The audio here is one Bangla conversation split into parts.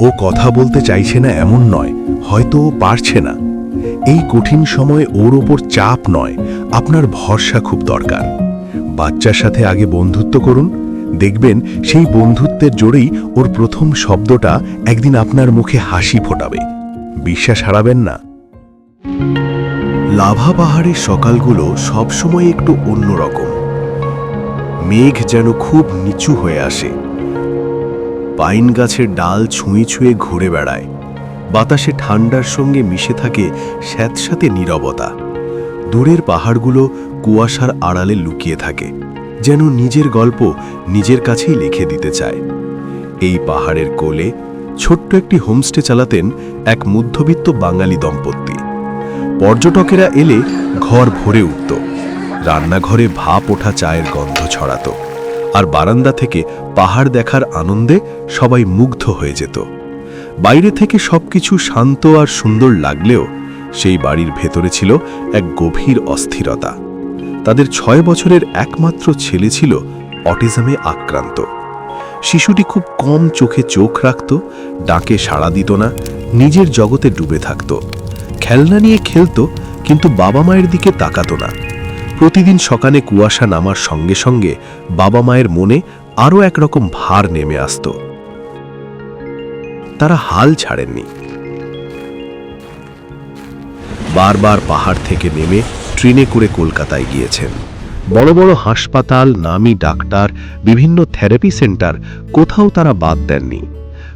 ও কথা বলতে চাইছে না এমন নয়, হয়তো ও পারছে না। এই কঠিন সময়ে ওর ওপর চাপ নয়, আপনার ভরসা খুব দরকার। বাচ্চার সাথে আগে বন্ধুত্ব করুন, দেখবেন সেই বন্ধুত্বের জোরেই ওর প্রথম শব্দটা একদিন আপনার মুখে হাসি ফোটাবে। বিশ্বাস হারাবেন না। লাভা পাহাড়ের সকালগুলো সবসময় একটু অন্যরকম। মেঘ যেন খুব নিচু হয়ে আসে, পাইন গাছের ডাল ছুঁয়ে ছুঁয়ে ঘুরে বেড়ায়, বাতাসে ঠান্ডার সঙ্গে মিশে থাকে স্যাঁতস্যাঁতে নীরবতা। দূরের পাহাড়গুলো কুয়াশার আড়ালে লুকিয়ে থাকে, যেন নিজের গল্প নিজের কাছেই লিখে দিতে চায়। এই পাহাড়ের কোলে ছোট্ট একটি হোমস্টে চালাতেন এক মধ্যবিত্ত বাঙালি দম্পতি। পর্যটকেরা এলে ঘর ভরে উঠত, রান্নাঘরে ভাপ ওঠা চায়ের গন্ধ ছড়াত, আর বারান্দা থেকে পাহাড় দেখার আনন্দে সবাই মুগ্ধ হয়ে যেত। বাইরে থেকে সবকিছু শান্ত আর সুন্দর লাগলেও সেই বাড়ির ভেতরে ছিল এক গভীর অস্থিরতা। তাদের 6 বছরের একমাত্র ছেলে ছিল অটিজমে আক্রান্ত। শিশুটি খুব কম চোখে চোখ রাখত, ডাকে সাড়া দিত না, নিজের জগতে ডুবে থাকত। খেলনা নিয়ে খেলত, কিন্তু বাবা মায়ের দিকে তাকাতো না। প্রতিদিন সকালে কুয়াশা নামার সঙ্গে সঙ্গে বাবা মায়ের মনে আরও একরকম ভার নেমে আসত। তারা হাল ছাড়েননি। বারবার পাহাড় থেকে নেমে ট্রেনে করে কলকাতায় গিয়েছেন। বড় বড় হাসপাতাল, নামী ডাক্তার, বিভিন্ন থেরাপি সেন্টার, কোথাও তারা বাদ দেননি।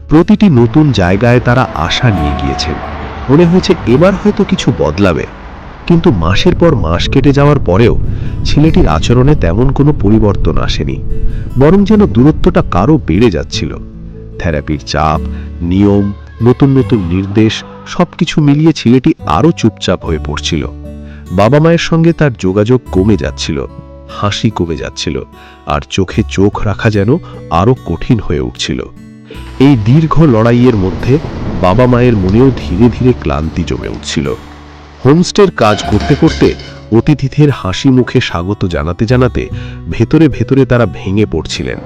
প্রতিটি নতুন জায়গায় তারা আশা নিয়ে গিয়েছেন। মনে হয়েছে এবার হয়তো কিছু বদলাবে। কিন্তু মাসের পর মাস কেটে যাওয়ার পরেও ছেলেটির আচরণে তেমন কোনো পরিবর্তন আসেনি, বরং যেন দূরত্বটা কারও বেড়ে যাচ্ছিল। থেরাপির চাপ, নিয়ম, নতুন নতুন নির্দেশ, সবকিছু মিলিয়ে ছেলেটি আরও চুপচাপ হয়ে পড়ছিল। বাবা মায়ের সঙ্গে তার যোগাযোগ কমে যাচ্ছিল, হাসি কমে যাচ্ছিল, আর চোখে চোখ রাখা যেন আরও কঠিন হয়ে উঠছিল। এই দীর্ঘ লড়াইয়ের মধ্যে বাবা মায়ের মনেও ধীরে ধীরে ক্লান্তি জমে উঠছিল। হোমস্টের কাজ করতে করতে, অতিথিদের হাসি মুখে স্বাগত জানাতে জানাতে ভেতরে ভেতরে তারা ভেঙে পড়ছিলেন।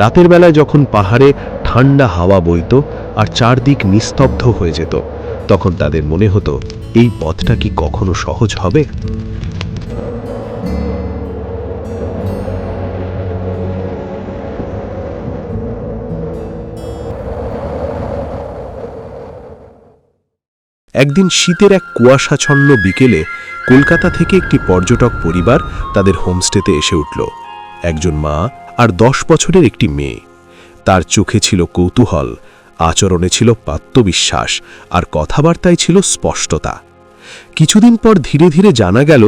রাতের বেলায় যখন পাহাড়ে ঠান্ডা হাওয়া বইত আর চারদিক নিস্তব্ধ হয়ে যেত, তখন তাদের মনে হতো এই পথটা কি কখনো সহজ হবে। একদিন শীতের এক কুয়াশাচ্ছন্ন বিকেলে কলকাতা থেকে একটি পর্যটক পরিবার তাদের হোমস্টেতে এসে উঠল। একজন মা আর 10 বছরের একটি মেয়ে। তার চোখে ছিল কৌতূহল, আচরণে ছিল আত্মবিশ্বাস, আর কথাবার্তায় ছিল স্পষ্টতা। কিছুদিন পর ধীরে ধীরে জানা গেল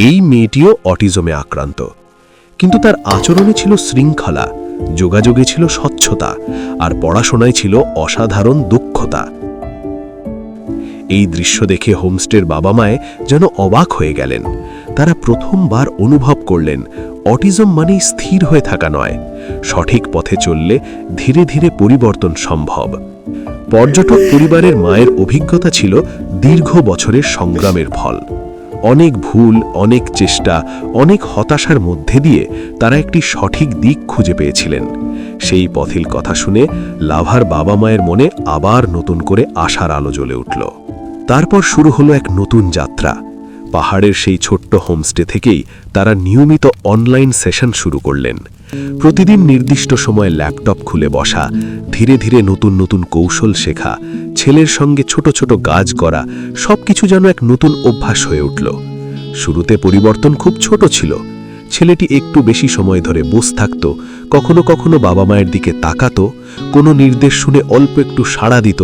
এই মেয়েটিও অটিজমে আক্রান্ত। কিন্তু তার আচরণে ছিল শৃঙ্খলা, যোগাযোগে ছিল স্বচ্ছতা, আর পড়াশোনায় ছিল অসাধারণ দক্ষতা। এই দৃশ্য দেখে হোমস্টের বাবা মায়ে যেন অবাক হয়ে গেলেন। তারা প্রথমবার অনুভব করলেন অটিজম মানেই স্থির হয়ে থাকা নয়, সঠিক পথে চললে ধীরে ধীরে পরিবর্তন সম্ভব। পর্যটক পরিবারের মায়ের অভিজ্ঞতা ছিল দীর্ঘ বছরের সংগ্রামের ফল। অনেক ভুল, অনেক চেষ্টা, অনেক হতাশার মধ্যে দিয়ে তারা একটি সঠিক দিক খুঁজে পেয়েছিলেন। সেই পথের কথা শুনে লাভার বাবা মায়ের মনে আবার নতুন করে আশার আলো জ্বলে উঠল। তারপর শুরু হলো এক নতুন যাত্রা। পাহাড়ের সেই ছোট্ট হোমস্টে থেকেই তারা নিয়মিত অনলাইন সেশন শুরু করলেন। প্রতিদিন নির্দিষ্ট সময়ে ল্যাপটপ খুলে বসা, ধীরে ধীরে নতুন নতুন কৌশল শেখা, ছেলের সঙ্গে ছোট ছোট কাজ করা, সবকিছু যেন এক নতুন অভ্যাস হয়ে উঠল। শুরুতে পরিবর্তন খুব ছোট ছিল। ছেলেটি একটু বেশি সময় ধরে বসে থাকত, কখনো কখনো বাবা মায়ের দিকে তাকাতো, কোনো নির্দেশ শুনে অল্প একটু সাড়া দিত।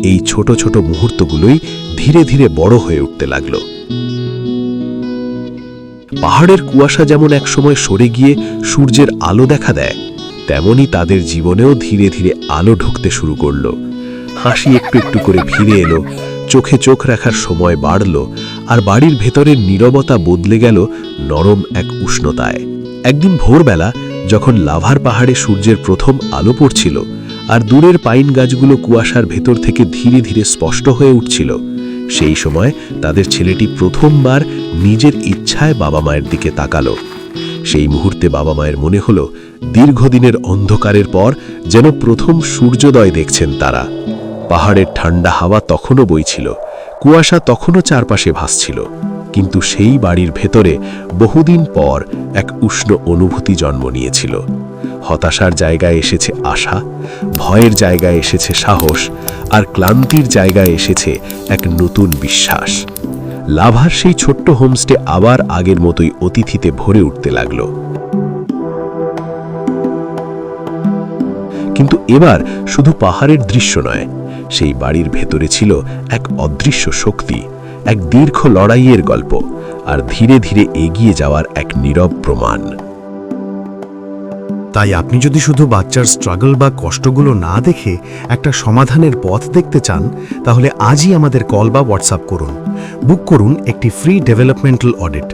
এই ছোট ছোট মুহূর্তগুলোই ধীরে ধীরে বড় হয়ে উঠতে লাগল। পাহাড়ের কুয়াশা যেমন একসময় সরে গিয়ে সূর্যের আলো দেখা দেয়, তেমনি তাদের জীবনেও ধীরে ধীরে আলো ঢুকতে শুরু করল। হাসি একটু একটু করে ফিরে এলো, চোখে চোখ রাখার সময় বাড়ল, আর বাড়ির ভেতরের নীরবতা বদলে গেল নরম এক উষ্ণতায়। একদিন ভোরবেলা যখন লাভার পাহাড়ে সূর্যের প্রথম আলো পড়ছিল আর দূরের পাইন গাছগুলো কুয়াশার ভেতর থেকে ধীরে ধীরে স্পষ্ট হয়ে উঠছিল, সেই সময় তাদের ছেলেটি প্রথমবার নিজের ইচ্ছায় বাবা মায়ের দিকে তাকালো। সেই মুহূর্তে বাবা মায়ের মনে হলো দীর্ঘদিনের অন্ধকারের পর যেন প্রথম সূর্যোদয় দেখছেন তারা। পাহাড়ের ঠান্ডা হাওয়া তখনও বইছিল, কুয়াশা তখনও চারপাশে ভাসছিল, কিন্তু সেই বাড়ির ভেতরে বহুদিন পর এক উষ্ণ অনুভূতি জন্ম নিয়েছিল। হতাশার জায়গায় এসেছে আশা, ভয়ের জায়গায় এসেছে সাহস, আর ক্লান্তির জায়গায় এসেছে এক নতুন বিশ্বাস। লাভার সেই ছোট্ট হোমস্টে আবার আগের মতোই অতিথিতে ভরে উঠতে লাগল। কিন্তু এবার শুধু পাহাড়ের দৃশ্য নয়, সেই বাড়ির ভেতরে ছিল এক অদৃশ্য শক্তি, এক দীর্ঘ লড়াইয়ের গল্প, আর ধীরে ধীরে এগিয়ে যাওয়ার এক নীরব প্রমাণ। তাই আপনি যদি শুধু বাচ্চার স্ট্রাগল বা কষ্টগুলো না দেখে একটা সমাধানের পথ দেখতে চান, তাহলে আজই আমাদের কল বা হোয়াটসঅ্যাপ করুন। বুক করুন একটি ফ্রি ডেভেলপমেন্টাল অডিট।